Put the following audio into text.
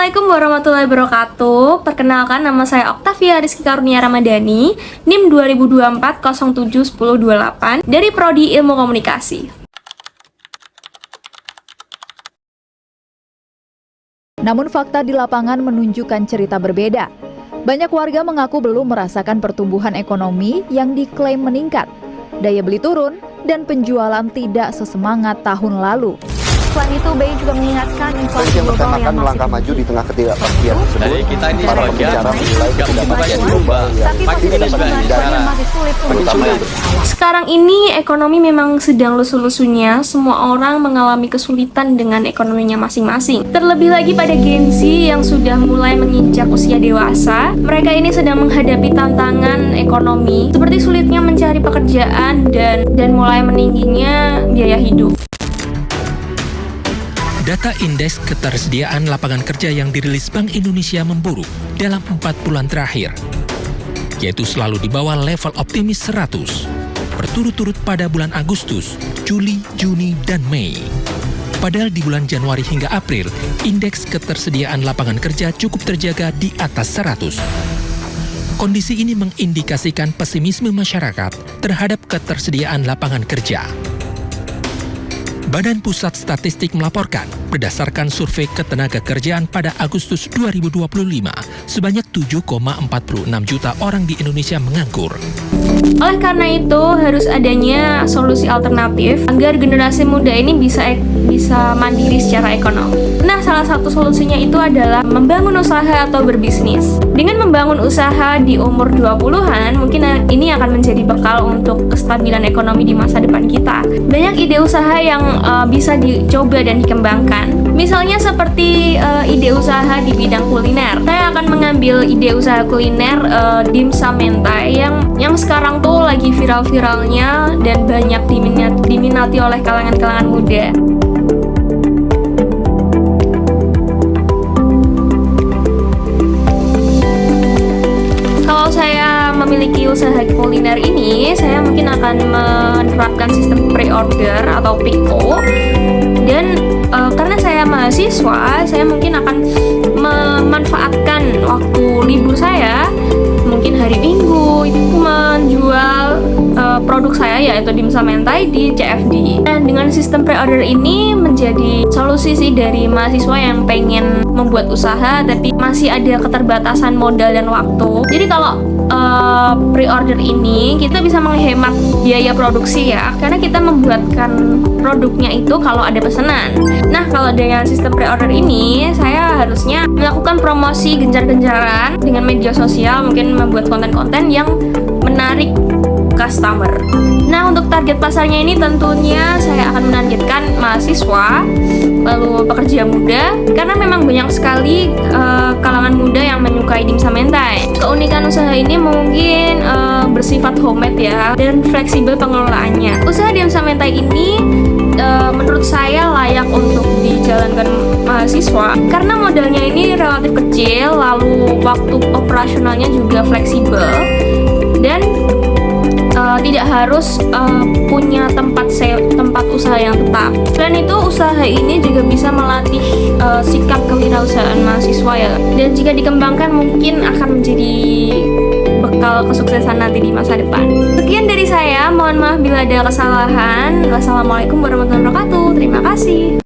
Assalamualaikum warahmatullahi wabarakatuh. Perkenalkan, nama saya Oktavia Rizky Karunia Ramadhani, NIM 2024071028 dari Prodi Ilmu Komunikasi. Namun fakta di lapangan menunjukkan cerita berbeda. Banyak warga mengaku belum merasakan pertumbuhan ekonomi yang diklaim meningkat. Daya beli turun dan penjualan tidak sesemangat tahun lalu. Selain itu, BI juga mengingatkan inflasi global yang masih melangkah maju di tengah ketidakpastian tersebut. Dari kita ini Para pembicara menilai ketidakpastian global tapi penjualannya masih sulit untuk Sekarang ini ekonomi memang sedang lusuh-lusuhnya. Semua orang mengalami kesulitan dengan ekonominya masing-masing. Terlebih lagi pada Gen Z yang sudah mulai menginjak usia dewasa. Mereka ini sedang menghadapi tantangan ekonomi seperti sulitnya mencari pekerjaan dan mulai meningginya biaya hidup. Data Indeks Ketersediaan Lapangan Kerja yang dirilis Bank Indonesia memburuk dalam 4 bulan terakhir, yaitu selalu di bawah level optimis 100, berturut-turut pada bulan Agustus, Juli, Juni, dan Mei. Padahal di bulan Januari hingga April, Indeks Ketersediaan Lapangan Kerja cukup terjaga di atas 100. Kondisi ini mengindikasikan pesimisme masyarakat terhadap ketersediaan lapangan kerja. Badan Pusat Statistik melaporkan, berdasarkan survei ketenagakerjaan pada Agustus 2025, sebanyak 7,46 juta orang di Indonesia menganggur. Oleh karena itu, harus adanya solusi alternatif agar generasi muda ini bisa mandiri secara ekonomi. Nah, salah satu solusinya itu adalah membangun usaha atau berbisnis. Dengan membangun usaha di umur 20-an, mungkin ini akan menjadi bekal untuk kestabilan ekonomi di masa depan kita. Banyak ide usaha yang bisa dicoba dan dikembangkan. Misalnya seperti ide usaha di bidang kuliner. Saya akan mengambil ide usaha kuliner dimsum mentai yang sekarang tuh lagi viral-viralnya dan banyak diminati oleh kalangan-kalangan muda. Kalau saya memiliki usaha kuliner ini, saya mungkin akan menerapkan sistem pre-order atau PO. Dan karena saya mahasiswa, saya mungkin akan memanfaatkan waktu libur saya, mungkin hari Minggu, itu menjual produk saya yaitu dimsum mentai di CFD. Dan dengan sistem pre-order ini menjadi solusi sih dari mahasiswa yang pengen membuat usaha tapi masih ada keterbatasan modal dan waktu. Jadi kalau pre-order ini kita bisa menghemat biaya produksi ya, karena kita membuatkan produknya itu kalau ada pesanan. Nah, kalau dengan sistem pre-order ini saya harusnya melakukan promosi gencar-gencaran dengan media sosial, mungkin membuat konten-konten yang menarik customer. Nah, untuk target pasarnya ini tentunya saya akan menargetkan mahasiswa, lalu pekerja muda, karena memang banyak sekali kalangan muda yang menyukai dimsum mentai. Keunikan usaha ini mungkin bersifat homemade ya, dan fleksibel pengelolaannya. Usaha dimsum mentai ini menurut saya layak untuk dijalankan mahasiswa karena modalnya ini relatif kecil, lalu waktu operasionalnya juga fleksibel dan tidak harus punya tempat usaha yang tetap. Selain itu, usaha ini juga bisa melatih sikap kewirausahaan mahasiswa ya. Dan jika dikembangkan mungkin akan menjadi bekal kesuksesan nanti di masa depan. Sekian dari saya, mohon maaf bila ada kesalahan. Wassalamualaikum warahmatullahi wabarakatuh. Terima kasih.